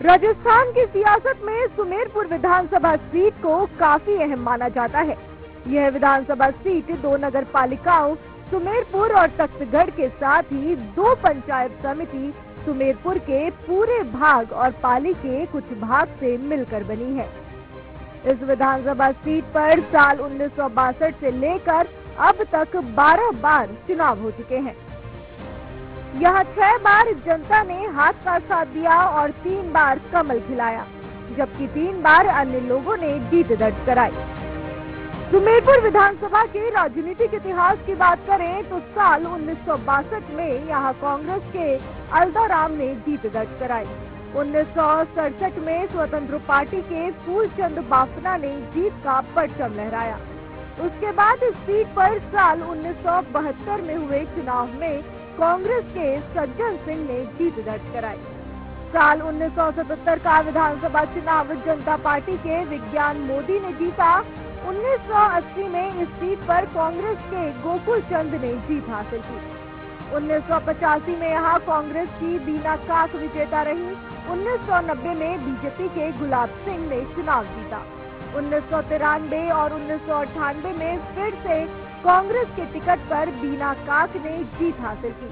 राजस्थान की सियासत में सुमेरपुर विधानसभा सीट को काफी अहम माना जाता है। यह विधानसभा सीट 2 नगर पालिकाओं सुमेरपुर और तख्तगढ़ के साथ ही 2 पंचायत समिति सुमेरपुर के पूरे भाग और पाली के कुछ भाग से मिलकर बनी है। इस विधानसभा सीट पर साल 1962 से लेकर अब तक 12 बार चुनाव हो चुके हैं। यहाँ 6 बार जनता ने हाथ का साथ दिया और 3 बार कमल खिलाया, जबकि 3 बार अन्य लोगों ने जीत दर्ज कराई। सुमेरपुर विधानसभा के राजनीतिक इतिहास की बात करें तो साल 1962 में यहाँ कांग्रेस के अलदाराम ने जीत दर्ज कराई। 1967 में स्वतंत्र पार्टी के फूलचंद बाफना ने जीत का परचम लहराया। उसके बाद इस सीट पर साल 1972 में हुए चुनाव में कांग्रेस के सज्जन सिंह ने जीत दर्ज कराई। साल 1977 का विधानसभा चुनाव जनता पार्टी के विज्ञान मोदी ने जीता। 1980 में इस सीट पर कांग्रेस के गोकुल चंद ने जीत हासिल की। 1985 में यहाँ कांग्रेस की बीना काक विजेता रही। 1990 में बीजेपी के गुलाब सिंह ने चुनाव जीता। 1993 और 1998 में फिर से कांग्रेस के टिकट पर बीना काक ने जीत हासिल की।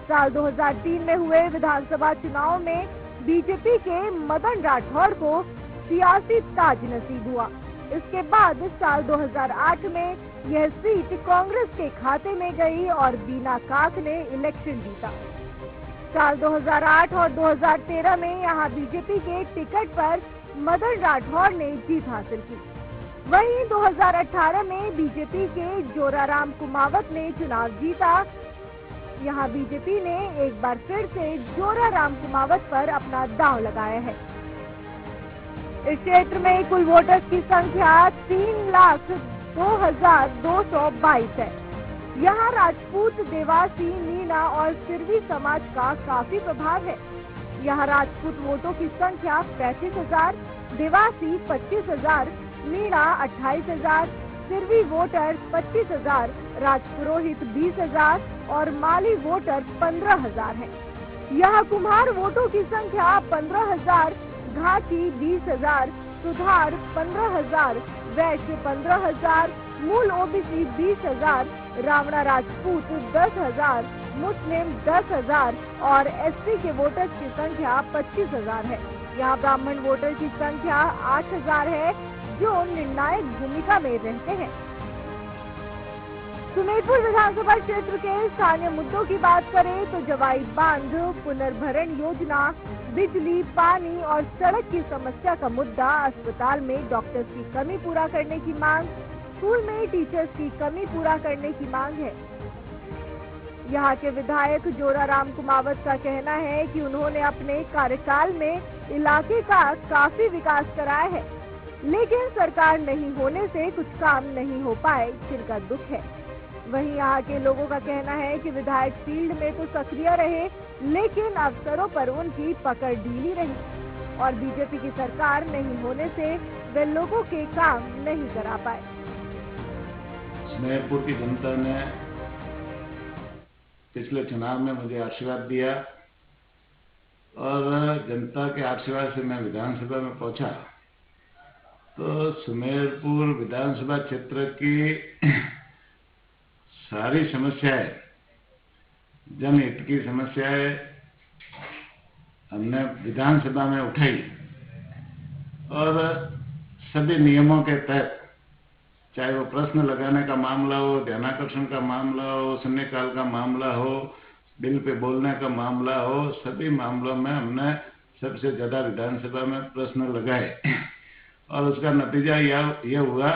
साल 2003 में हुए विधानसभा चुनाव में बीजेपी के मदन राठौड़ को सियासी ताज नसीब हुआ। इसके बाद साल 2008 में यह सीट कांग्रेस के खाते में गई और बीना काक ने इलेक्शन जीता। साल 2008 और 2013 में यहां बीजेपी के टिकट पर मदन राठौड़ ने जीत हासिल की। वहीं 2018 में बीजेपी के जोराराम कुमावत ने चुनाव जीता। यहां बीजेपी ने एक बार फिर से जोराराम कुमावत पर अपना दांव लगाया है। इस क्षेत्र में कुल वोटर्स की संख्या 3,02,222 है। यहाँ राजपूत, देवासी, मीणा और सिरवी समाज का काफी प्रभाव है। यहाँ राजपूत वोटों की संख्या 35,000, देवासी 25,000, मीणा 28,000, सिरवी वोटर 25,000, राजपुरोहित 20,000 और माली वोटर 15,000 है। यहाँ कुम्हार वोटों की संख्या 15,000, घाटी 20,000, सुधार 15,000, वैश्य 15,000, मूल ओबीसी 20,000, रावणा राजपूत 10,000, मुस्लिम 10,000 और एससी के वोटर्स की संख्या 25,000 है। यहाँ ब्राह्मण वोटर की संख्या 8,000 है, जो निर्णायक भूमिका में रहते हैं। सुमेरपुर विधानसभा क्षेत्र के स्थानीय मुद्दों की बात करें तो जवाई बांध, पुनर्भरण योजना, बिजली, पानी और सड़क की समस्या का मुद्दा, अस्पताल में डॉक्टर्स की कमी पूरा करने की मांग, स्कूल में टीचर्स की कमी पूरा करने की मांग है। यहाँ के विधायक जोराराम कुमावत का कहना है कि उन्होंने अपने कार्यकाल में इलाके का काफी विकास कराया है, लेकिन सरकार नहीं होने से कुछ काम नहीं हो पाए, जिनका दुख है। वहीं यहाँ के लोगों का कहना है कि विधायक फील्ड में तो सक्रिय रहे, लेकिन अफसरों पर उनकी पकड़ ढीली रही और बीजेपी की सरकार नहीं होने से वे लोगों के काम नहीं करा पाए। सुमेरपुर की जनता ने पिछले चुनाव में मुझे आशीर्वाद दिया और जनता के आशीर्वाद से मैं विधानसभा में पहुंचा। तो सुमेरपुर विधानसभा क्षेत्र की सारी समस्याएं, जनहित की समस्याएं हमने विधानसभा में उठाई और सभी नियमों के तहत, चाहे वो प्रश्न लगाने का मामला हो, ध्यानाकर्षण का मामला हो, शून्यकाल का मामला हो, बिल पे बोलने का मामला हो, सभी मामलों में हमने सबसे ज्यादा विधानसभा में प्रश्न लगाए और उसका नतीजा यह हुआ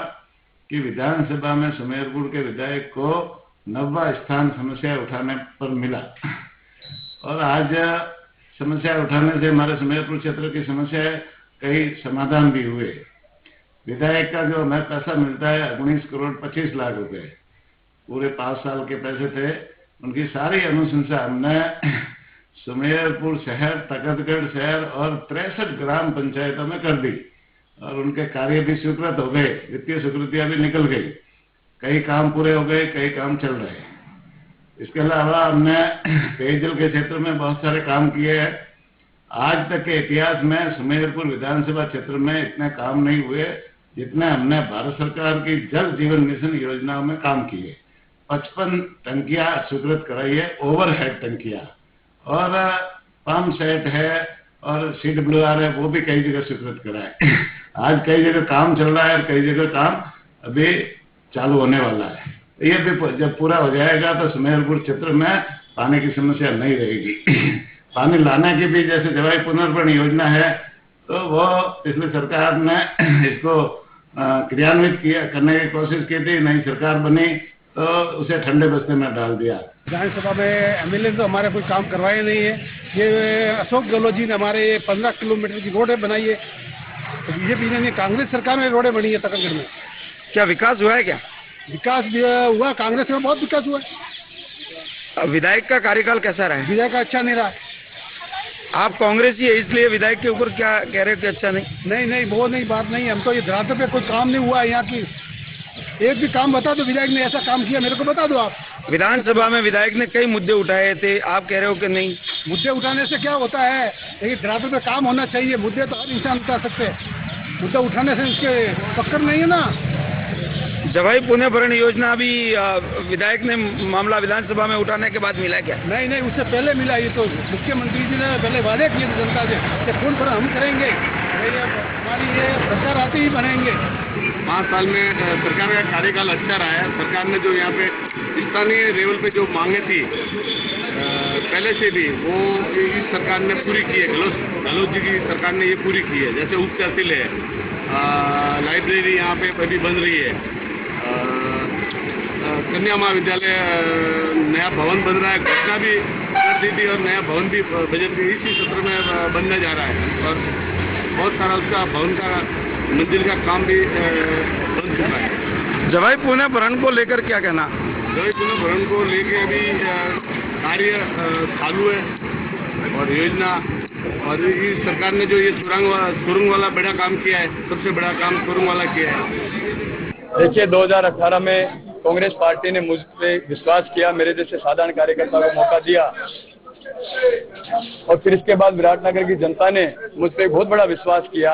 कि विधानसभा में सुमेरपुर के विधायक को 90वां स्थान समस्या उठाने पर मिला। और आज समस्या उठाने से हमारे सुमेरपुर क्षेत्र की समस्याएं कई समाधान भी हुए। विधायक का जो हमें पैसा मिलता है 19 करोड़ 25 लाख रुपए, पूरे 5 साल के पैसे थे, उनकी सारी अनुशंसा हमने सुमेरपुर शहर, तख्तगढ़ शहर और 63 ग्राम पंचायतों में कर दी और उनके कार्य भी स्वीकृत हो गए, वित्तीय स्वीकृतियां भी निकल गई, कई काम पूरे हो गए, कई काम चल रहे हैं। इसके अलावा हमने पेयजल के क्षेत्र में बहुत सारे काम किए हैं। आज तक के इतिहास में सुमेरपुर विधानसभा क्षेत्र में इतने काम नहीं हुए जितने हमने भारत सरकार की जल जीवन मिशन योजनाओं में काम किए। 55 टंकियां स्वीकृत कराई है, ओवरहेड टंकियां, और पंप सेट है और CWR है, वो भी कई जगह स्वीकृत कराए। आज कई जगह काम चल रहा है और कई जगह काम अभी चालू होने वाला है। ये भी जब पूरा हो जाएगा तो सुमेरपुर क्षेत्र में पानी की समस्या नहीं रहेगी। पानी लाने की भी जैसे जवाई पुनर्भरण योजना है, तो वो पिछली सरकार ने इसको क्रियान्वित करने की कोशिश की थी, नई सरकार बनी तो उसे ठंडे बस्ते में डाल दिया। विधानसभा में MLA तो हमारे कोई काम करवाए नहीं है। ये अशोक गहलोत जी ने हमारे 15 किलोमीटर की रोडें बनाई है, तो बीजेपी ने कांग्रेस सरकार में रोडें बनी है तकरगढ़ में। क्या विकास हुआ है? क्या विकास भी हुआ, कांग्रेस में बहुत विकास हुआ है। विधायक का कार्यकाल कैसा रहा है? विधायक का अच्छा नहीं रहा। आप कांग्रेसी है इसलिए विधायक के ऊपर क्या कह रहे हो कि अच्छा नहीं? नहीं, वो नहीं, बात नहीं। हम तो ये धरातल पे कोई काम नहीं हुआ है यहाँ की। एक भी काम बता दो विधायक ने ऐसा काम किया, मेरे को बता दो आप। विधानसभा में विधायक ने कई मुद्दे उठाए थे, आप कह रहे हो कि नहीं? मुद्दे उठाने से क्या होता है, लेकिन धरातल पे काम होना चाहिए। मुद्दे तो हर इंसान उठा सकते हैं, मुद्दा उठाने से उसके पकड़ नहीं है ना। जवाई पुनर्भरण योजना भी विधायक ने मामला विधानसभा में उठाने के बाद मिला क्या? नहीं, उससे पहले मिला। ये तो मुख्यमंत्री जी ने पहले वादे किए थे जनता से कि पुनर्भरण हम करेंगे, हमारी ये सरकार आते ही बनेंगे। 5 साल में सरकार का कार्यकाल अच्छा रहा है। सरकार ने जो यहाँ पे स्थानीय लेवल पे जो मांगे थी पहले से भी, वो इस सरकार ने पूरी की है। गहलोत जी की सरकार ने ये पूरी की है। जैसे उप तहसील है, लाइब्रेरी यहाँ पे अभी बन रही है, कन्या महाविद्यालय नया भवन बन रहा है, घोषणा भी कर दी थी और नया भवन भी बजट भी इसी सत्र में बनने जा रहा है, और बहुत सारा उसका भवन का मंजिल का काम भी बन चुका है। जवाई पुनर्भरण को लेकर क्या कहना? जवाई पुनर्भरण को लेके अभी कार्य चालू है, और योजना, और इस सरकार ने जो ये सुरंग वाला बड़ा काम किया है, सबसे बड़ा काम सुरंग वाला किया है। देखिए, 2018 में कांग्रेस पार्टी ने मुझ पे विश्वास किया, मेरे जैसे साधारण कार्यकर्ता को मौका दिया, और फिर इसके बाद विराटनगर की जनता ने मुझ पे बहुत बड़ा विश्वास किया,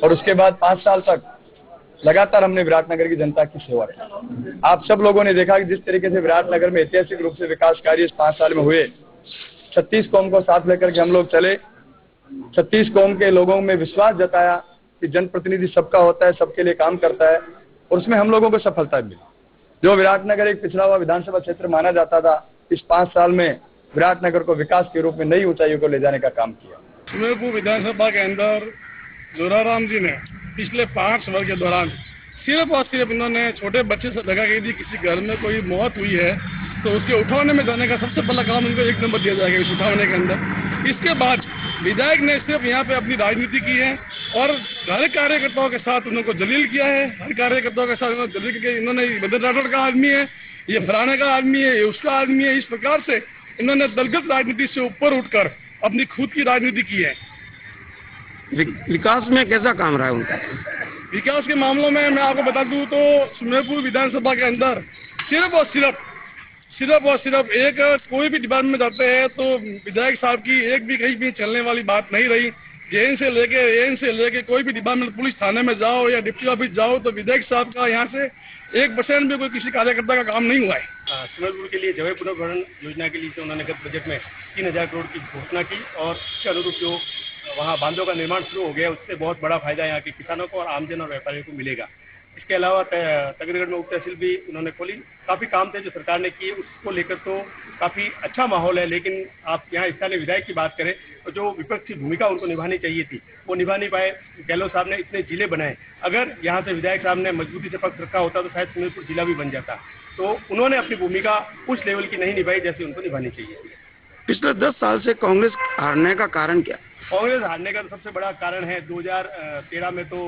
और उसके बाद 5 साल तक लगातार हमने विराटनगर की जनता की सेवा की। आप सब लोगों ने देखा कि जिस तरीके से विराटनगर में ऐतिहासिक रूप से विकास कार्य इस 5 साल में हुए, 36 कौम को साथ लेकर के हम लोग चले, 36 कौम के लोगों में विश्वास जताया कि जनप्रतिनिधि सबका होता है, सबके लिए काम करता है, और उसमें हम लोगों को सफलता मिली। जो विराटनगर एक पिछड़ा हुआ विधानसभा क्षेत्र माना जाता था, इस 5 साल में विराटनगर को विकास के रूप में नई ऊंचाइयों को ले जाने का काम किया। सुमेरपुर विधानसभा के अंदर जोराराम जी ने पिछले 5 वर्ष के दौरान सिर्फ और सिर्फ इन्होंने छोटे बच्चे से लगा के यदि किसी घर में कोई मौत हुई है तो उसके उठाने में जाने का सबसे पहला काम उनको 1 नंबर दिया जाएगा इस उठाने के अंदर। इसके बाद विधायक ने सिर्फ यहाँ पे अपनी राजनीति की है और हर कार्यकर्ताओं के साथ उनको जलील किया है। हर कार्यकर्ताओं के साथ उन्होंने जलील किया। इन्होंने मदन राठौड़ का आदमी है, ये फलाने का आदमी है, ये उसका आदमी है। इस प्रकार से इन्होंने दलगत राजनीति से ऊपर उठकर अपनी खुद की राजनीति की है। विकास में कैसा काम रहा है उनका? विकास के मामलों में मैं आपको बता दूं तो सुमेरपुर विधानसभा के अंदर सिर्फ और सिर्फ एक कोई भी डिपार्टमेंट में जाते हैं तो विधायक साहब की एक भी कहीं भी चलने वाली बात नहीं रही। जेएन से लेके कोई भी डिपार्टमेंट, पुलिस थाने में जाओ या डिप्टी ऑफिस जाओ तो विधायक साहब का यहाँ से 1% भी कोई किसी कार्यकर्ता का काम नहीं हुआ है। सुमेरपुर के लिए जवाई पुनर्भरण योजना के लिए तो उन्होंने गत बजट में 3000 करोड़ की घोषणा की, और उसके अनुरूप जो वहाँ बांधों का निर्माण शुरू हो गया, उससे बहुत बड़ा फायदा यहाँ के किसानों को और आमजन और व्यापारियों को मिलेगा। इसके अलावा तकरीगढ़ में उप तहसील भी उन्होंने खोली। काफ़ी काम थे जो सरकार ने किए, उसको लेकर तो काफ़ी अच्छा माहौल है। लेकिन आप यहाँ स्थानीय विधायक की बात करें तो जो विपक्ष की भूमिका उनको निभानी चाहिए थी वो निभा नहीं पाए। गहलोत साहब ने इतने जिले बनाए, अगर यहाँ से विधायक साहब ने मजबूती से पक्ष रखा होता तो शायद सुमेरपुर जिला भी बन जाता। तो उन्होंने अपनी भूमिका उस लेवल की नहीं निभाई जैसे उनको निभानी चाहिए थी। पिछले 10 साल से कांग्रेस हारने का कारण क्या? कांग्रेस हारने का तो सबसे बड़ा कारण है 2013 में तो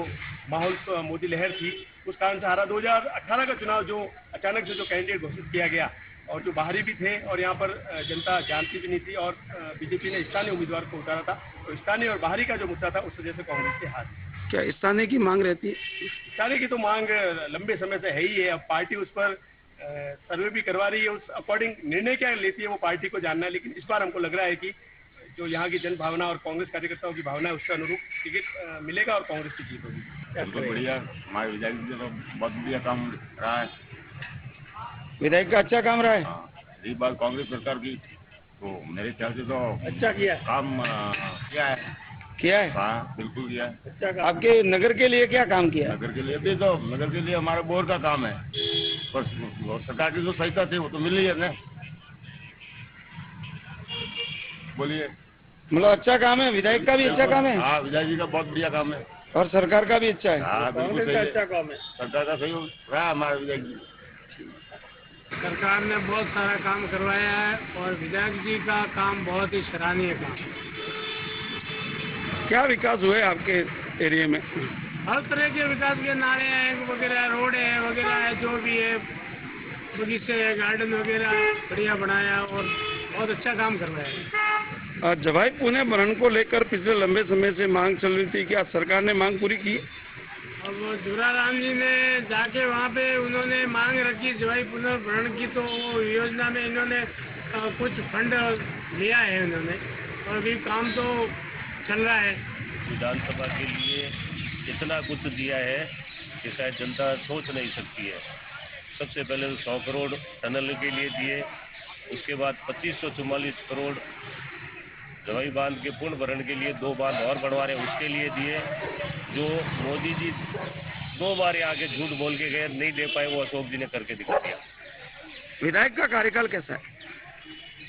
माहौल तो मोदी लहर थी, उस कारण से हारा। 2018 का चुनाव जो अचानक से जो कैंडिडेट घोषित किया गया और जो बाहरी भी थे और यहाँ पर जनता जानती भी नहीं थी, और बीजेपी ने स्थानीय उम्मीदवार को उतारा था, तो स्थानीय और बाहरी का जो मुद्दा था उस वजह से कांग्रेस की हार। क्या स्थानीय की मांग रहती है? स्थानीय की तो मांग लंबे समय से है ही है। अब पार्टी उस पर सर्वे भी करवा रही है, उस अकॉर्डिंग निर्णय क्या लेती है वो पार्टी को जानना है। लेकिन इस बार हमको लग रहा है कि जो यहाँ की जन भावना और कांग्रेस कार्यकर्ताओं की भावना है उसके अनुरूप टिकट मिलेगा और कांग्रेस की जीत होगी। बिल्कुल बढ़िया, हमारे विधायक जी तो बहुत बढ़िया काम रहा है। विधायक का अच्छा काम रहा है। हाँ, रही बात कांग्रेस सरकार की, तो मेरे ख्याल से तो अच्छा किया काम किया है। हाँ, बिल्कुल किया है। अच्छा आपके नगर के लिए क्या काम किया? नगर के लिए भी तो, नगर के लिए हमारा बोर का काम है, पर सरकार की जो सहायता थी वो तो मिल रही है ना। बोलिए। मतलब अच्छा काम है, विधायक का भी अच्छा काम है। हाँ, विधायक जी का बहुत बढ़िया काम है और सरकार का भी अच्छा है। हाँ, बिल्कुल सही है। अच्छा काम है। सरकार का सही रहा हमारे विधायक जी। सरकार ने बहुत सारा काम करवाया है और विधायक जी का काम बहुत ही सराहनीय काम। क्या विकास हुए आपके एरिया में? हर तरह के विकास के नारे हैं वगैरह, रोड है वगैरह है, जो भी है, बगीचे है, गार्डन वगैरह बढ़िया बनाया और बहुत अच्छा काम करवाया है। जवाई पुणे भरण को लेकर पिछले लंबे समय से मांग चल रही थी, क्या सरकार ने मांग पूरी की? अब जोराराम जी ने जाके वहाँ पे उन्होंने मांग रखी जवाई पुनर्भरण की, तो वो योजना में इन्होंने कुछ फंड लिया है उन्होंने और अभी काम तो चल रहा है। विधानसभा के लिए इतना कुछ दिया है कि शायद जनता सोच नहीं सकती है। सबसे पहले तो 100 करोड़ टनल के लिए दिए, उसके बाद 2544 करोड़ जवाई बांध के पूर्ण भरण के लिए 2 बांध और बढ़वा रहे उसके लिए दिए। जो मोदी जी 2 बार आके झूठ बोल के गए नहीं दे पाए, वो अशोक जी ने करके दिखा दिया। विधायक का कार्यकाल कैसा है?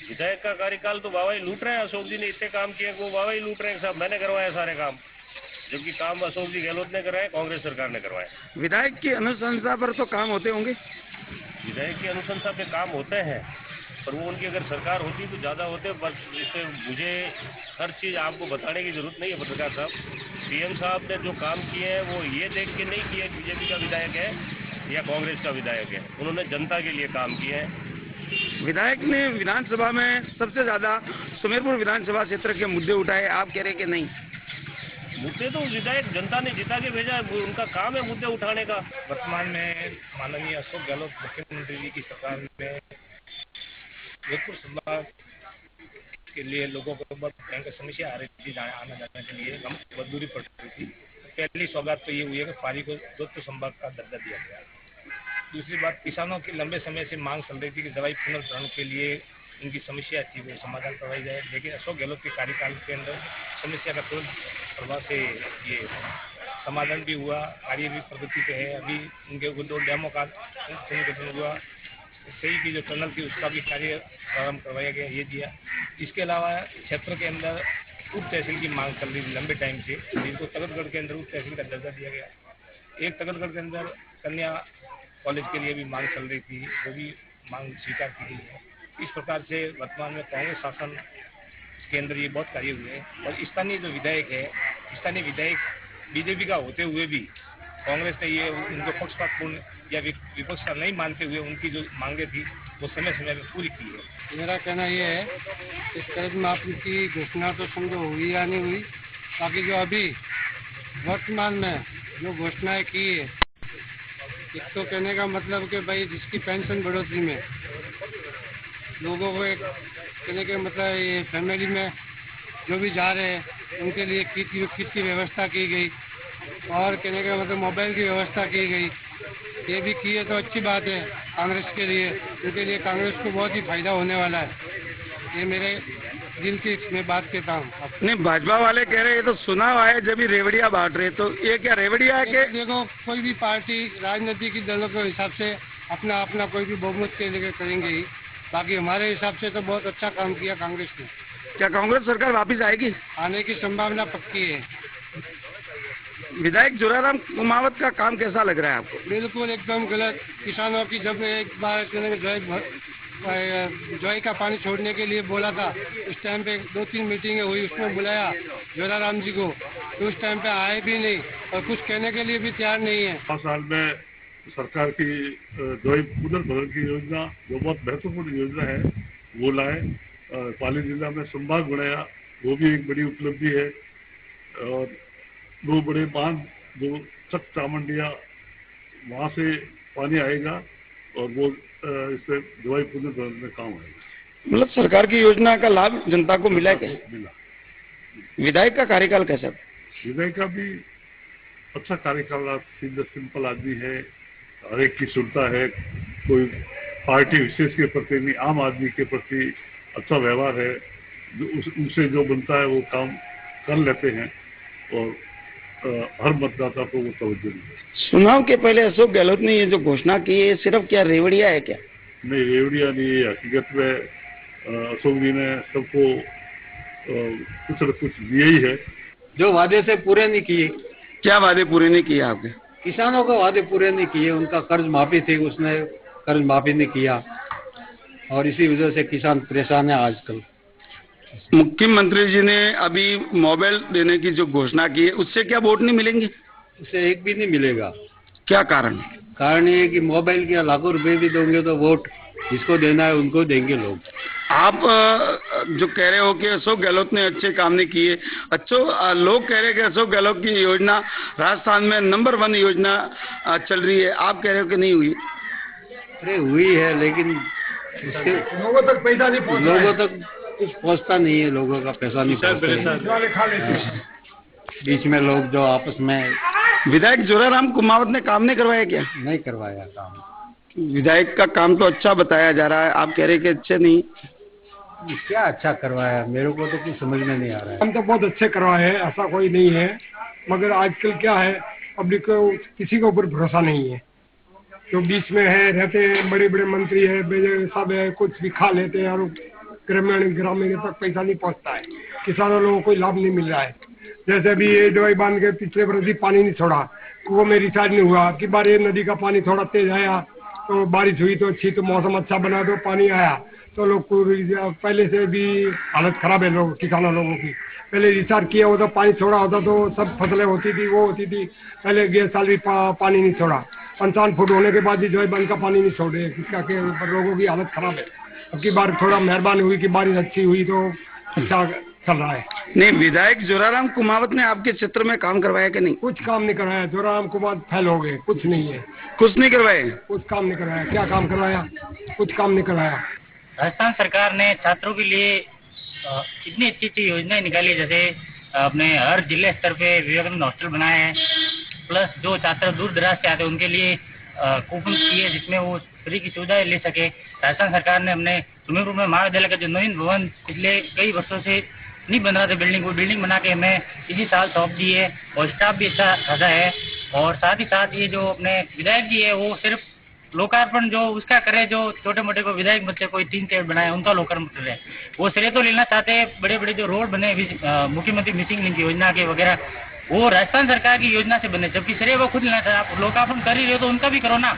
विधायक का कार्यकाल तो वाहवाही लूट रहे हैं। अशोक जी ने इतने काम किए, वो वाहवाही लूट रहे हैं साहब, मैंने करवाया सारे काम, जबकि काम अशोक जी गहलोत ने कराए, कांग्रेस सरकार ने करवाए। विधायक की अनुशंसा पर तो काम होते होंगे? विधायक की अनुशंसा पे काम होते हैं, पर वो उनकी अगर सरकार होती तो ज्यादा होते। बस इससे मुझे हर चीज आपको बताने की जरूरत नहीं है पत्रकार साहब। सीएम साहब ने जो काम किए हैं वो ये देख के नहीं किए बीजेपी का विधायक है या कांग्रेस का विधायक है, उन्होंने जनता के लिए काम किए हैं। विधायक ने विधानसभा में सबसे ज्यादा सुमेरपुर विधानसभा क्षेत्र के मुद्दे उठाए, आप कह रहे कि नहीं? मुद्दे तो विधायक जनता ने जिता के भेजा है, उनका काम है मुद्दे उठाने का। वर्तमान में माननीय अशोक गहलोत मुख्यमंत्री जी की सरकार में जोधपुर संभाग के लिए लोगों को बहुत भयंकर समस्या आ रही थी, आना जाने के लिए बहुत दूरी पड़ रही थी। पहली सौगात तो ये हुई है कि पारी को जोधपुर संभाग का दर्जा दिया गया। दूसरी बात, किसानों की लंबे समय से मांग चल रही थी कि दवाई पुनर्भरण के लिए उनकी समस्या थी वो समाधान करवाई जाए, लेकिन अशोक गहलोत के कार्यकाल के अंदर समस्या का तुरंत प्रभाव से ये समाधान भी हुआ, कार्य भी प्रगति पे है। अभी उनके दो डैमों का संगठन हुआ, सही की जो टनल थी उसका भी कार्य प्रारंभ करवाया गया, ये दिया। इसके अलावा क्षेत्र के अंदर उप तहसील की मांग चल रही थी लंबे टाइम से, जिनको तगतगढ़ के अंदर उप तहसील का दर्जा दिया गया। एक तगतगढ़ के अंदर कन्या कॉलेज के लिए भी मांग चल रही थी, वो भी मांग स्वीकार की गई है। इस प्रकार से वर्तमान में कांग्रेस शासन के अंदर ये बहुत कार्य हुए हैं। और स्थानीय जो विधायक है, स्थानीय विधायक बीजेपी का होते हुए भी कांग्रेस ने ये उनको पक्षपातपूर्ण या विपक्ष का नहीं मानते हुए उनकी जो मांगे थी वो समय समय में पूरी की है। मेरा कहना ये है, इस कर्ज माफी की घोषणा तो समझो हुई या नहीं हुई, बाकी जो अभी वर्तमान में जो घोषणाएं की है, एक तो कहने का मतलब कि भाई जिसकी पेंशन बढ़ोतरी में लोगों को एक कहने का मतलब ये फैमिली में जो भी जा रहे हैं उनके लिए किट की व्यवस्था की गई और कहने का मतलब मोबाइल की व्यवस्था की गई, ये भी की है तो अच्छी बात है कांग्रेस के लिए, उनके लिए कांग्रेस को बहुत ही फायदा होने वाला है। ये मेरे दिल की मैं बात कहता हूँ। नहीं, भाजपा वाले कह रहे हैं तो चुनाव आए जब ही रेवड़िया बांट रहे, तो ये क्या रेवड़िया है कि? देखो, कोई भी पार्टी राजनीतिक दलों के हिसाब से अपना अपना कोई भी बहुमत के लिए करेंगे ही, बाकी हमारे हिसाब से तो बहुत अच्छा काम किया कांग्रेस ने। क्या कांग्रेस सरकार वापस आएगी? आने की संभावना पक्की है। विधायक जोराराम कुमावत का काम कैसा लग रहा है आपको? बिल्कुल एकदम गलत। किसानों की जब एक बार जोई का पानी छोड़ने के लिए बोला था, उस टाइम पे 2-3 मीटिंगें हुई, उसमें बुलाया जोराराम जी को, तो उस टाइम पे आए भी नहीं और कुछ कहने के लिए भी तैयार नहीं है। 5 साल में सरकार की जोई पुनर्भरण की योजना जो बहुत महत्वपूर्ण योजना है वो लाए। पाली जिला में संभाग बनाया, वो भी एक बड़ी उपलब्धि है। और 2 बड़े बांध जो चक चामुंडिया वहाँ से पानी आएगा और वो इससे दवाई पुनर्भरण में काम आएगा। मतलब सरकार की योजना का लाभ जनता को मिला क्या? विधायक का कार्यकाल कैसा? विधायक का भी अच्छा कार्यकाल, सीधा सिंपल आदमी है, हर एक की सुनता है, कोई पार्टी विशेष के प्रति नहीं, आम आदमी के प्रति अच्छा व्यवहार है, उनसे जो बनता है वो काम कर लेते हैं और हर मतदाता को वो तवज्जो देते हैं। चुनाव के पहले अशोक गहलोत ने ये जो घोषणा की है सिर्फ क्या रेवड़िया है क्या? नहीं, रेवड़िया नहीं है। हकीकत में अशोक जी ने सबको कुछ न कुछ दिए ही है। जो वादे से पूरे नहीं किए। क्या वादे पूरे नहीं किए आपके? किसानों को वादे पूरे नहीं किए, उनका कर्ज माफी थी, उसने कर्ज माफी नहीं किया और इसी वजह से किसान परेशान है आजकल। मुख्यमंत्री जी ने अभी मोबाइल देने की जो घोषणा की है उससे क्या वोट नहीं मिलेंगे? उससे एक भी नहीं मिलेगा। क्या कारण? कारण ये कि मोबाइल के लाखों रुपए भी दोगे तो वोट जिसको देना है उनको देंगे लोग। आप जो कह रहे हो कि अशोक गहलोत ने अच्छे काम नहीं किए, लोग कह रहे हैं कि अशोक गहलोत की योजना राजस्थान में नंबर 1 योजना चल रही है, आप कह रहे हो कि नहीं हुई? अरे हुई है, लेकिन लोगों तक पैसा नहीं पहुंच, लोगों तक कुछ पहुंचता नहीं है, लोगों का पैसा नहीं पहुंचता। बीच में लोग जो आपस में। विधायक जोराराम कुमावत ने काम नहीं करवाया क्या? नहीं करवाया काम। विधायक का काम तो अच्छा बताया जा रहा है, आप कह रहे कि अच्छे नहीं। क्या अच्छा करवाया, मेरे को तो कुछ समझ में नहीं आ रहा है। हम तो बहुत अच्छे करवाए हैं, ऐसा कोई नहीं है, मगर आजकल क्या है, पब्लिक को किसी के ऊपर भरोसा नहीं है। जो बीच में है रहते हैं, बड़े बड़े मंत्री है, सब है, कुछ भी खा लेते हैं और ग्रामीण तक पैसा नहीं पहुंचता है, किसानों लोगों को कोई लाभ नहीं मिल रहा है। जैसे अभी ये दवाई बांध के पिछले वर्ष भी पानी नहीं छोड़ा, कुओं में रिचार्ज नहीं हुआ, कि बार ये नदी का पानी थोड़ा तेज आया तो बारिश हुई तो अच्छी, तो मौसम अच्छा बना तो पानी आया, तो लोग को पहले से भी हालत खराब है लोग किसानों लोगों की। पहले रिचार्ज किया होता, पानी छोड़ा होता तो सब फसलें होती थी, वो होती थी। पहले 11 साल भी पानी नहीं छोड़ा, 55 फुट होने के बाद भी जो है बंद का पानी नहीं छोड़े, इसका के लोगों की हालत खराब है। अब की बार थोड़ा मेहरबानी हुई कि बारिश अच्छी हुई तो अच्छा चल रहा है। नहीं, विधायक जोराराम कुमावत ने आपके क्षेत्र में काम करवाया कि नहीं? कुछ काम नहीं करवाया, जोराराम कुमावत फेल हो गए, कुछ नहीं है। कुछ नहीं करवाए? कुछ काम नहीं करवाया। क्या काम करवाया? कुछ काम नहीं करवाया। राजस्थान सरकार ने छात्रों के लिए इतनी अच्छी योजनाएं निकाली, जैसे अपने हर जिले स्तर पे विवेकानंद हॉस्टल बनाए हैं, प्लस जो छात्र दूर दराज से आते हैं उनके लिए कूपन किए जिसमें वो फ्री की सुविधाएं ले सके। राजस्थान सरकार ने हमने सुमेरपुर में महाविद्यालय का जो नवीन भवन पिछले कई वर्षों से नहीं बन रहा था बिल्डिंग, वो बिल्डिंग बना के हमें इसी साल सौंप दी है और स्टाफ भी अच्छा खासा है। और साथ ही साथ ये जो अपने विधायक जी है वो सिर्फ लोकार्पण जो उसका करे, जो छोटे मोटे को विधायक बच्चे कोई 3 शेड बनाए उनका लोकार्पण कर रहे हैं, वो श्रेय तो लेना चाहते हैं। बड़े बड़े जो रोड बने मुख्यमंत्री मिसिंग लिंक योजना के वगैरह, वो राजस्थान सरकार की योजना से बने, जबकि श्रेय वो खुद लेना चाहते। आप लोकार्पण कर ही रहे हो तो उनका भी करो ना।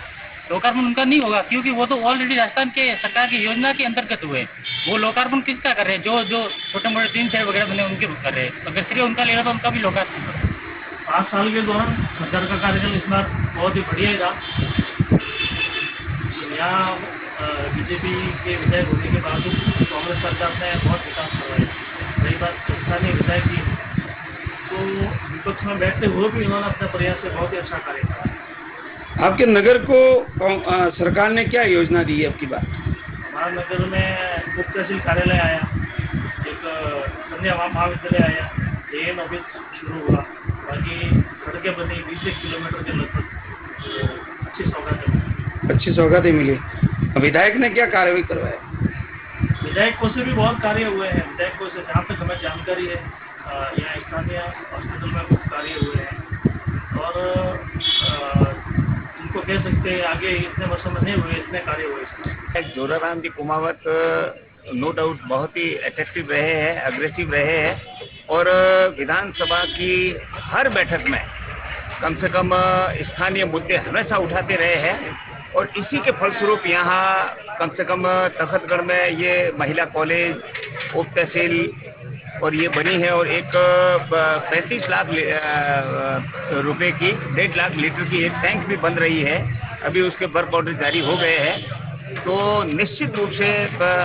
लोकार्पण उनका नहीं होगा क्योंकि वो तो ऑलरेडी राजस्थान के सरकार की योजना के अंतर्गत हुए। वो लोकार्पण किसका कर रहे हैं? जो छोटे मोटे 3 शेड वगैरह बने उनके कर रहे हैं। अगर श्रेय उनका ले रहा तो उनका भी लोकार्पण करो। 5 साल के दौरान सरकार का कार्यकाल इस बार बहुत ही बढ़िया था। यहाँ बीजेपी के विधायक होने के बावजूद कांग्रेस सरकार ने बहुत विकास करवाया। रही बात स्थानीय विधायक की, तो विपक्ष में बैठते हुए भी उन्होंने अपने प्रयास से बहुत ही अच्छा कार्य किया। आपके नगर को सरकार ने क्या योजना दी है आपकी बात? हमारे नगर में उप तहसील कार्यालय आया, एक कन्या महाविद्यालय आया, AN ऑफिस शुरू हुआ, बाकी सड़कें बनी 20 किलोमीटर के लगभग, अच्छी सौगातें मिली। विधायक ने क्या कार्रवाई करवाया? विधायकों से भी बहुत कार्य हुए हैं। विधायकों से जहाँ तक हमें जानकारी है यहाँ स्थानीय हॉस्पिटल में कुछ कार्य हुए हैं और उनको कह सकते हैं आगे इतने वर्षों में नहीं हुए, इतने कार्य हुए। जोराराम जी कुमावत नो डाउट बहुत ही अट्रैक्टिव रहे हैं, अग्रेसिव रहे हैं और विधानसभा की हर बैठक में कम से कम स्थानीय मुद्दे हमेशा उठाते रहे हैं और इसी के फलस्वरूप यहाँ कम से कम तखतगढ़ में ये महिला कॉलेज उप तहसील और ये बनी है और एक 35 लाख रुपए की 1.5 लाख लीटर की एक टैंक भी बन रही है। अभी उसके वर्क ऑर्डर जारी हो गए हैं। तो निश्चित रूप से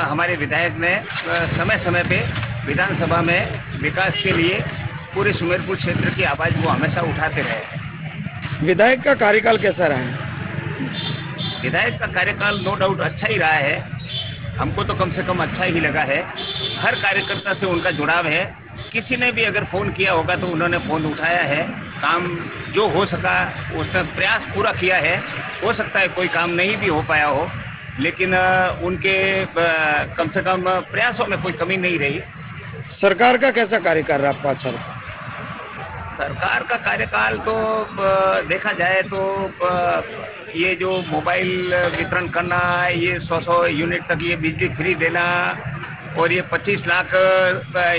हमारे विधायक ने समय समय पे विधानसभा में विकास के लिए पूरे सुमेरपुर क्षेत्र की आवाज वो हमेशा उठाते रहे। विधायक का कार्यकाल कैसा रहा है? विधायक का कार्यकाल नो डाउट अच्छा ही रहा है हमको तो कम से कम अच्छा ही लगा है। हर कार्यकर्ता से उनका जुड़ाव है। किसी ने भी अगर फोन किया होगा तो उन्होंने फोन उठाया है। काम जो हो सका उसने प्रयास पूरा किया है। हो सकता है कोई काम नहीं भी हो पाया हो, लेकिन उनके कम से कम प्रयासों में कोई कमी नहीं रही। सरकार का कैसा कार्यकाल रहा 5 साल? सरकार का कार्यकाल तो देखा जाए तो ये जो मोबाइल वितरण करना, ये 100 यूनिट तक ये बिजली फ्री देना, और ये 25 लाख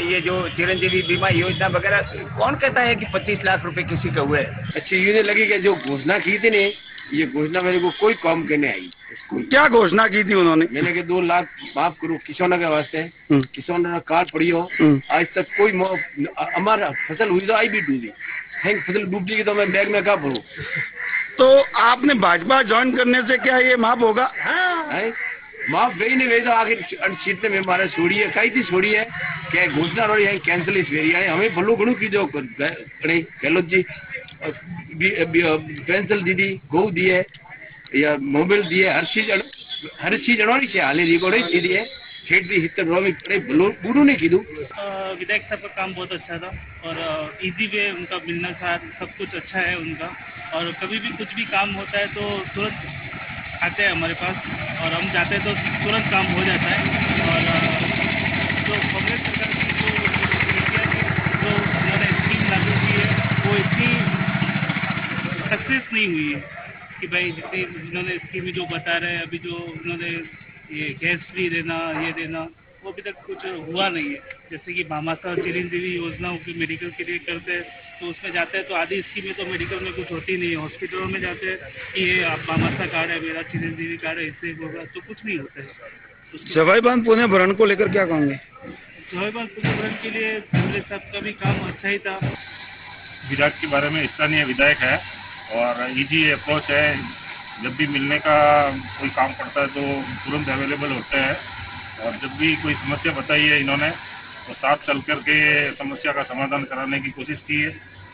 ये जो चिरंजीवी बीमा योजना वगैरह, कौन कहता है कि 25 लाख रुपए किसी के हुए? अच्छी ये लगी कि जो घोषणा की थी ने, ये घोषणा मेरे को कोई काम करने आई। क्या घोषणा की थी उन्होंने? मैंने कि 2 लाख माफ करो किसानों के वास्ते, किसानों ने कार्ड पड़ी हो। आज तक कोई हमारा फसल हुई तो आई भी डूबी, फसल डूब जाएगी तो मैं बैग में क्या भरूं? तो आपने भाजपा ज्वाइन करने से क्या ये माफ होगा? माफ गई नहीं गई तो आखिर सीट में हमारा छोड़ी है, कई थी छोड़ी है क्या घोषणा रही है, कैंसिल इस वेरी है। हमें भलो घणु की जो गहलोत जी पेंसिल दी दी, गौ दी है या मोबाइल दिए, हर चीज अड़ोनी से हाले रिकॉर्ड ही दी है। खेत भी हित रोमी पड़े भलो बुरू नहीं कीधु। विधायक साहब का काम बहुत अच्छा था और इजी वे उनका मिलना था, सब कुछ अच्छा है उनका। और कभी भी कुछ भी काम होता है तो तुरंत आते हैं हमारे पास, और हम जाते हैं तो तुरंत काम हो जाता है। और जो कांग्रेस सरकार की जो उन्होंने स्कीम लागू की है वो इतनी सक्सेस नहीं हुई है कि भाई जितनी उन्होंने स्कीम जो बता रहे हैं अभी, जो उन्होंने ये गैस फ्री देना, ये देना, वो अभी तक कुछ हुआ नहीं है। जैसे कि भामाशाह और चिरंजीवी योजना मेडिकल के लिए करते हैं तो उसमें जाते हैं तो आधी स्कीमें तो मेडिकल में कुछ होती नहीं है। हॉस्पिटलों में जाते हैं कि ये आप भामाशाह कार्ड है मेरा, चिरंजीवी कार्ड है, इससे होगा, तो कुछ नहीं होता है। सवाई बांध पुणे भरण को लेकर क्या कहोगे? सवाई बांध पुणे भरण के लिए कांग्रेस साहब का भी काम अच्छा ही था। विराट के बारे में स्थानीय विधायक है और इजी अप्रोच है। जब भी मिलने का कोई काम पड़ता है तो तुरंत अवेलेबल होते हैं, और जब भी कोई समस्या बताई है इन्होंने तो साथ चल करके समस्या का समाधान कराने की कोशिश की है।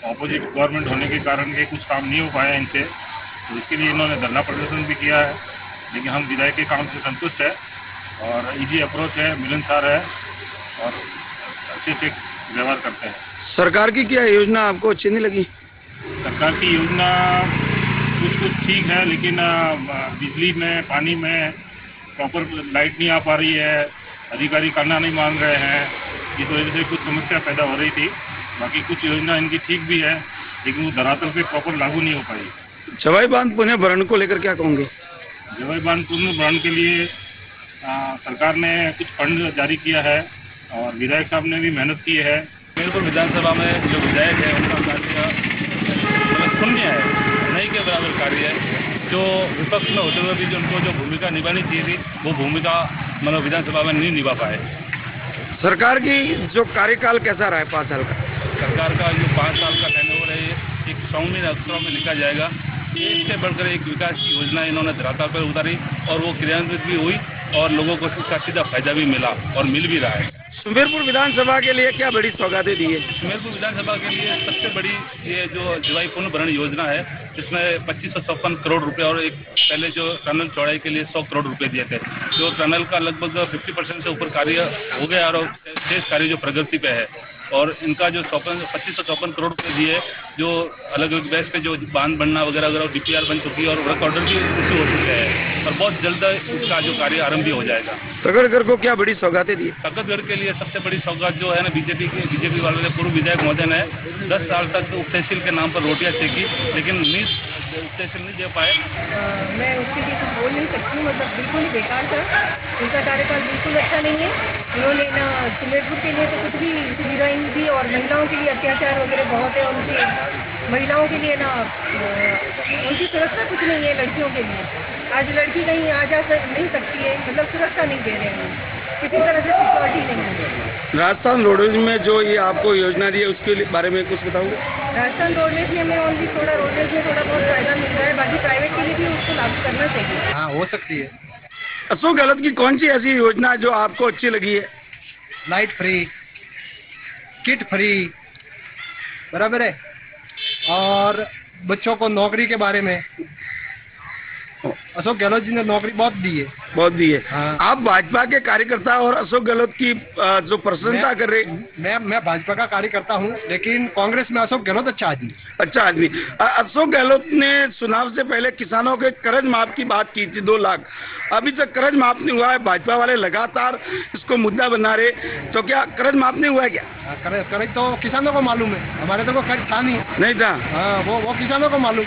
ऑपोजिट गवर्नमेंट होने के कारण के कुछ काम नहीं हो पाया इनसे, तो इसके लिए इन्होंने धरना प्रदर्शन भी किया है। लेकिन हम विधायक के काम से संतुष्ट है और इजी अप्रोच है, मिलनसार है और अच्छे से व्यवहार करते हैं। सरकार की क्या योजना आपको अच्छी नहीं लगी? सरकार की योजना कुछ ठीक है, लेकिन बिजली में, पानी में प्रॉपर लाइट नहीं आ पा रही है, अधिकारी करना नहीं मान रहे हैं, इस वजह से कुछ समस्या पैदा हो रही थी। बाकी कुछ योजना इनकी ठीक भी है लेकिन वो धरातल पे प्रॉपर लागू नहीं हो पाई। सवाई बांध पुणे भरण को लेकर क्या कहोगे? सवाई बांध पुणे भरण के लिए सरकार ने कुछ फंड जारी किया है और विधायक साहब ने भी मेहनत की है। सुमेरपुर विधानसभा में जो विधायक है उनका कार्य शून्य है, नहीं के बराबर कार्य है। जो विपक्ष में होते हुए भी जो उनको जो भूमिका निभानी चाहिए थी वो भूमिका विधानसभा में नहीं निभा पाए। सरकार की जो कार्यकाल कैसा रहा है 5 साल का? सरकार का जो 5 साल का टेन्योर है, एक सौम्य अक्षरों में लिखा जाएगा। एक से बढ़कर एक विकास की योजना इन्होंने धरातल पर उतारी और वो क्रियान्वित भी हुई और लोगों को इसका सीधा फायदा भी मिला और मिल भी रहा है। सुमेरपुर विधानसभा के लिए क्या बड़ी सौगातें दी है? सुमेरपुर विधानसभा के लिए सबसे बड़ी ये जो सवाई पुणे भरण योजना है, जिसमें 2556 करोड़ रुपए और एक पहले जो टनल चौड़ाई के लिए 100 करोड़ रुपए दिए थे। जो टनल का लगभग 50% से ऊपर कार्य हो गया और शेष कार्य जो प्रगति पे है। और इनका जो 2554 करोड़ रुपए दिए, जो अलग अलग बेस पे जो बांध बनना वगैरह वगैरह DPR बन चुकी है और वर्क ऑर्डर भी इशू हो चुके हैं और बहुत जल्द इसका जो कार्य आरंभ भी हो जाएगा। तगड़गढ़ को क्या बड़ी सौगातें दी? तगड़गढ़ के लिए सबसे बड़ी सौगात जो है ना, बीजेपी वाले पूर्व विधायक महोदय ने 10 साल तक उप तहसील के नाम पर रोटियां सेकी, लेकिन उप तहसील नहीं दे पाए। मैं उसके लिए कुछ बोल नहीं सकती हूँ, मतलब बिल्कुल ही बेकार था। उनका कार्यकाल बिल्कुल अच्छा नहीं है। उन्होंने ना सुमेरपुर के लिए तो कुछ भी सुविधाएं नहीं दी और महिलाओं के लिए अत्याचार वगैरह बहुत है। उनकी महिलाओं के लिए ना उनकी सुरक्षा कुछ नहीं है। लड़कियों के लिए आज लड़की कहीं आ जा नहीं सकती है, मतलब सुरक्षा नहीं दे रहे हैं, किसी तरह से सिक्योरिटी नहीं है। राजस्थान रोडवेज में जो ये आपको योजना दी है उसके बारे में कुछ बताओगे? राजस्थान रोडवेज में हमें ओनली थोड़ा रोडवेज में थोड़ा बहुत फायदा मिल रहा है, बाकी प्राइवेट के लिए भी उसको लागू करना चाहिए। हाँ, हो सकती है। अशोक गहलोत की कौन सी ऐसी योजना जो आपको अच्छी लगी है? लाइट फ्री, किट फ्री, बराबर है, और बच्चों को नौकरी के बारे में अशोक गहलोत जी ने नौकरी बहुत दी है, बहुत दी है। हाँ। आप भाजपा के कार्यकर्ता और अशोक गहलोत की जो प्रशंसा कर रहे, मैं भाजपा का कार्यकर्ता हूँ, लेकिन कांग्रेस में अशोक गहलोत अच्छा आदमी। अशोक गहलोत ने चुनाव से पहले किसानों के कर्ज माफ की बात की थी, 2 लाख। अभी तक कर्ज माफ नहीं हुआ है। भाजपा वाले लगातार इसको मुद्दा बना रहे, तो क्या कर्ज माफ नहीं हुआ है क्या? कर्ज तो किसानों को मालूम है, हमारे तो कर्ज था नहीं था। हाँ, वो किसानों को मालूम।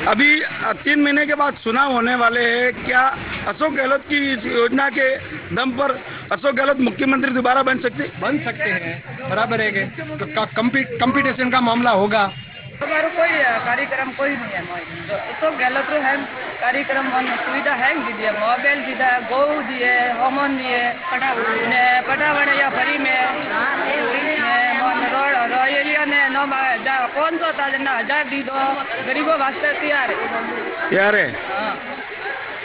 अभी 3 महीने के बाद चुनाव होने वाले हैं, क्या अशोक गहलोत की इस योजना के दम पर अशोक गहलोत मुख्यमंत्री दोबारा बन सकते हैं? बराबर है, कंपटीशन का मामला होगा। हमारा कोई कार्यक्रम कोई नहीं है। अशोक गहलोत है कार्यक्रम सुविधा है दीजिए, मोबाइल दीदा, गौ दिए, होमन दिए, पटावड़े या फ्री में एरिया ने 500,000 दी दो, गरीबों वास्ते तैयार है।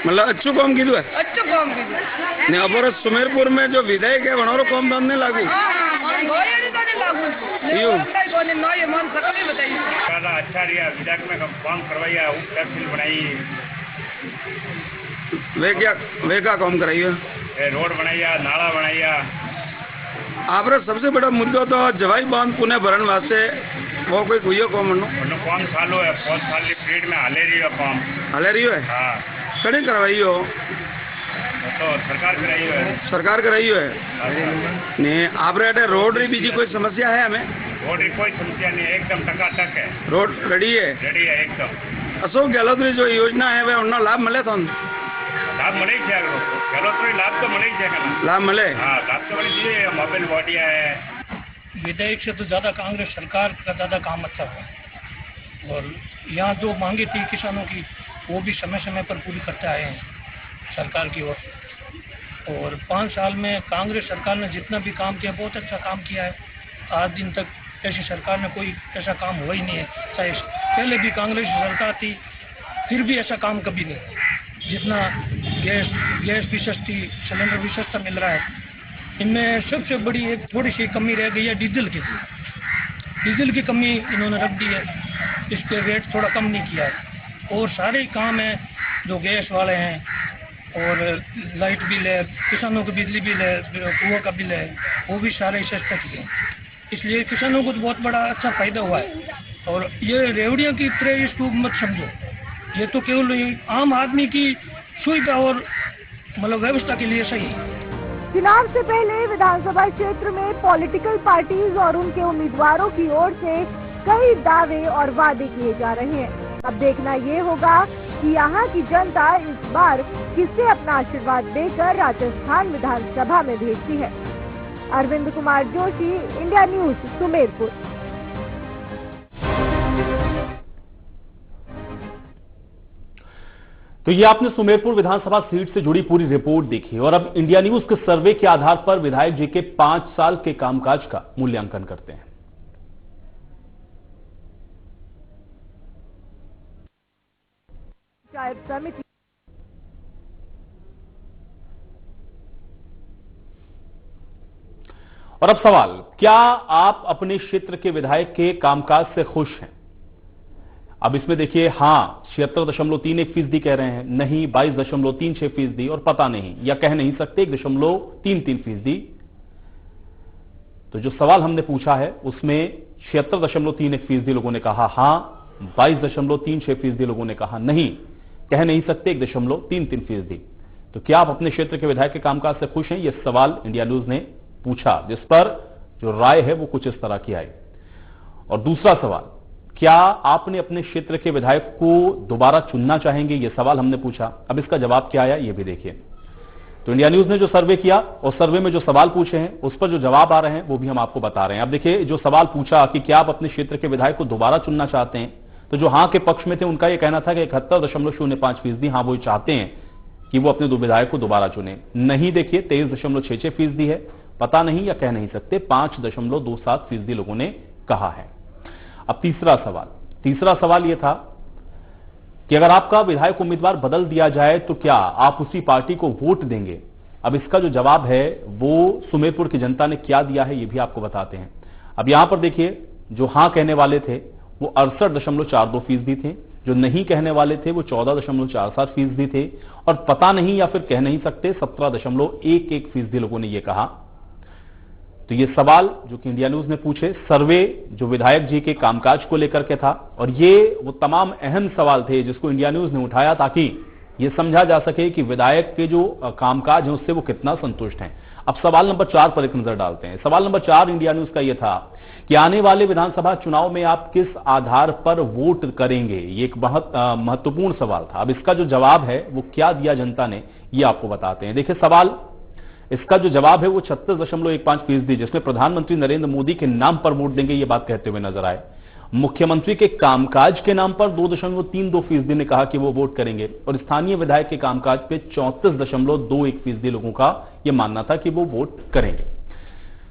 मतलब अच्छू काम की अच्छू काम की ने अपर सुमेरपुर में जो विधायक है वनोरो कम बंद नहीं लागू अच्छा रिया विधायक में काम करवाइया, तहसील बनाई, वे क्या काम कराइए, रोड बनाइया, नाला बनाइया। आप सबसे बड़ा मुद्दा तो जवाई बांध पुणे भरण वास्ते वो कोई हुई कौन काम चालू है, 5 साल की पीरियड में हाले रही है। हाँ, कड़ी करवाई हो तो सरकार कराई है। ने आप रोड री बीजी कोई समस्या है? हमें रोड की कोई समस्या नहीं है, एकदम टकाटक है, रोड रेडी है एकदम। अशोक गहलोत की जो योजना है वह उन्हें लाभ मिले तो लाभ मिले लाभ तो मिले लाभ मिले। हाँ, लाभ तो मिले। मोबाइल बॉडिया है। विधेयक से तो ज्यादा कांग्रेस सरकार का ज्यादा काम अच्छा हुआ, और यहाँ जो मांगे थी किसानों की वो भी समय समय पर पूरी करते आए हैं सरकार की ओर। और 5 साल में कांग्रेस सरकार ने जितना भी काम किया बहुत अच्छा काम किया है। आज दिन तक ऐसी सरकार में कोई ऐसा काम हुआ ही नहीं है। चाहे पहले भी कांग्रेस सरकार थी, फिर भी ऐसा काम कभी नहीं। जितना गैस भी सस्ती, सिलेंडर भी सस्ता मिल रहा है। इनमें सबसे बड़ी एक थोड़ी सी कमी रह गई है डीजल की। डीजल की कमी इन्होंने रख दी है, इसके रेट थोड़ा कम नहीं किया है। और सारे काम हैं जो गैस वाले हैं, और लाइट बिल है, किसानों की बिजली बिल है, कुआं का बिल है, वो भी सारे सस्ता किए। इसलिए किसानों को तो बहुत बड़ा अच्छा फायदा हुआ है। और ये रेवड़ियों की तरह इसको मत समझो, ये तो केवल आम आदमी की सुविधा और मतलब व्यवस्था के लिए सही है। चुनाव से पहले विधानसभा क्षेत्र में पॉलिटिकल पार्टीज और उनके उम्मीदवारों की ओर से कई दावे और वादे किए जा रहे हैं। अब देखना ये होगा कि यहाँ की जनता इस बार किसे अपना आशीर्वाद देकर राजस्थान विधानसभा में भेजती है। Arvind Kumar Joshi, India news, Sumerpur. तो ये आपने सुमेरपुर विधानसभा सीट से जुड़ी पूरी रिपोर्ट देखी, और अब इंडिया न्यूज के सर्वे के आधार पर विधायक जी के 5 साल के कामकाज का मूल्यांकन करते हैं। और अब सवाल, क्या आप अपने क्षेत्र के विधायक के कामकाज से खुश हैं? अब इसमें देखिए, हाँ 76.31% कह रहे हैं, नहीं 22.36%, और पता नहीं या कह नहीं सकते 1.33%। तो जो सवाल हमने पूछा है उसमें 76.31% लोगों ने कहा हाँ, 22.36% लोगों ने कहा नहीं, कह नहीं सकते 1.33%। तो क्या आप अपने क्षेत्र के विधायक के कामकाज से खुश हैं? यह सवाल इंडिया न्यूज ने पूछा, जिस पर जो राय है वो कुछ इस तरह की आई। और दूसरा सवाल, क्या आपने अपने क्षेत्र के विधायक को दोबारा चुनना चाहेंगे? यह सवाल हमने पूछा। अब इसका जवाब क्या आया ये भी देखिए। तो इंडिया न्यूज ने जो सर्वे किया और सर्वे में जो सवाल पूछे हैं उस पर जो जवाब आ रहे हैं वो भी हम आपको बता रहे हैं। अब देखिए, जो सवाल पूछा कि क्या आप अपने क्षेत्र के विधायक को दोबारा चुनना चाहते हैं, तो जो हां के पक्ष में थे उनका यह कहना था कि 71.05% हाँ वो चाहते हैं कि वो अपने 2 विधायक को दोबारा चुने। नहीं देखिए 23.66% है, पता नहीं या कह नहीं सकते 5.27% लोगों ने कहा है। अब तीसरा सवाल यह था कि अगर आपका विधायक उम्मीदवार बदल दिया जाए तो क्या आप उसी पार्टी को वोट देंगे? अब इसका जो जवाब है वो सुमेरपुर की जनता ने क्या दिया है ये भी आपको बताते हैं। अब यहां पर देखिए, जो हां कहने वाले थे वो 68.42% थे, जो नहीं कहने वाले थे वो 14.47% थे, और पता नहीं या फिर कह नहीं सकते 17.11% लोगों ने यह कहा। तो ये सवाल जो कि इंडिया न्यूज ने पूछे, सर्वे जो विधायक जी के कामकाज को लेकर के था, और ये वो तमाम अहम सवाल थे जिसको इंडिया न्यूज ने उठाया ताकि ये समझा जा सके कि विधायक के जो कामकाज है उससे वो कितना संतुष्ट हैं। अब सवाल नंबर 4 पर एक नजर डालते हैं। सवाल नंबर 4 इंडिया न्यूज का यह था कि आने वाले विधानसभा चुनाव में आप किस आधार पर वोट करेंगे। ये एक बहुत महत्वपूर्ण सवाल था। अब इसका जो जवाब है वो क्या दिया जनता ने, ये आपको बताते हैं। देखिए सवाल, इसका जो जवाब है वो 36.15%, जिसमें प्रधानमंत्री नरेंद्र मोदी के नाम पर वोट देंगे, ये बात कहते हुए नजर आए। मुख्यमंत्री के कामकाज के नाम पर 2.32% ने कहा कि वो वोट करेंगे, और स्थानीय विधायक के कामकाज पे 34.21% लोगों का यह मानना था कि वो वोट करेंगे।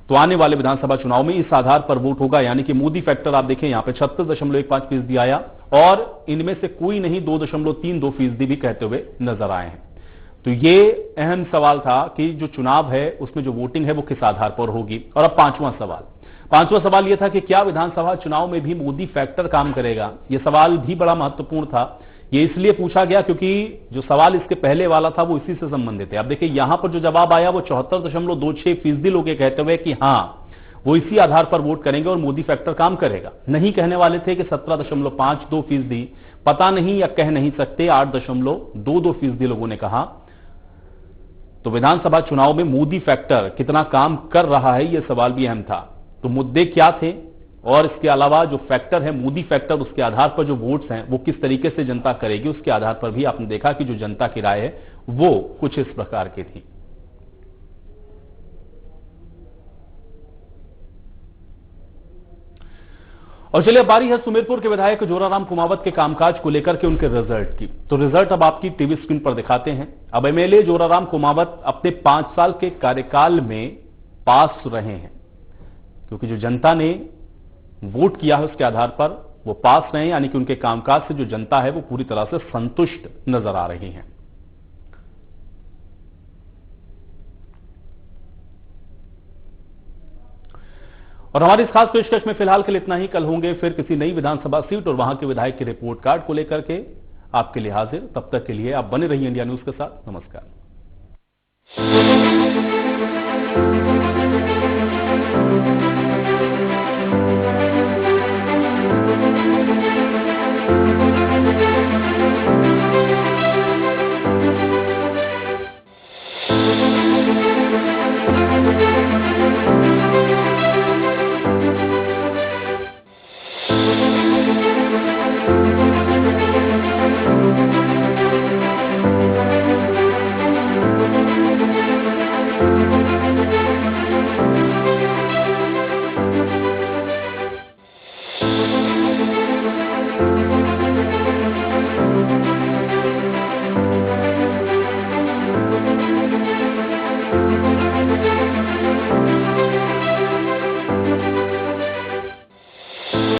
तो आने वाले विधानसभा चुनाव में इस आधार पर वोट होगा, यानी कि मोदी फैक्टर आप देखें यहां पे 36.15% आया, और इनमें से कोई नहीं 2.32% भी कहते हुए नजर आए हैं। तो ये अहम सवाल था कि जो चुनाव है उसमें जो वोटिंग है वो किस आधार पर होगी। और अब पांचवां सवाल यह था कि क्या विधानसभा चुनाव में भी मोदी फैक्टर काम करेगा। यह सवाल भी बड़ा महत्वपूर्ण था। यह इसलिए पूछा गया क्योंकि जो सवाल इसके पहले वाला था वो इसी से संबंधित है। अब देखिए यहां पर जो जवाब आया वो 74.26% लोग कहते हुए कि हां वो इसी आधार पर वोट करेंगे और मोदी फैक्टर काम करेगा। नहीं कहने वाले थे कि 17.52%, पता नहीं या कह नहीं सकते 8.22% लोगों ने कहा। तो विधानसभा चुनाव में मोदी फैक्टर कितना काम कर रहा है यह सवाल भी अहम था। तो मुद्दे क्या थे, और इसके अलावा जो फैक्टर है मोदी फैक्टर, उसके आधार पर जो वोट्स हैं वो किस तरीके से जनता करेगी, उसके आधार पर भी आपने देखा कि जो जनता की राय है वो कुछ इस प्रकार की थी। और चलिए बारी है सुमेरपुर के विधायक जोराराम कुमावत के कामकाज को लेकर के उनके रिजल्ट की। तो रिजल्ट अब आपकी टीवी स्क्रीन पर दिखाते हैं। अब एमएलए जोराराम कुमावत अपने 5 साल के कार्यकाल में पास रहे हैं, क्योंकि जो जनता ने वोट किया है उसके आधार पर वो पास रहे, यानी कि उनके कामकाज से जो जनता है वो पूरी तरह से संतुष्ट नजर आ रही है। और हमारी इस खास पेशकश में फिलहाल के लिए इतना ही। कल होंगे फिर किसी नई विधानसभा सीट और वहां के विधायक के रिपोर्ट कार्ड को लेकर के आपके लिए हाजिर। तब तक के लिए आप बने रहिए इंडिया न्यूज के साथ। नमस्कार।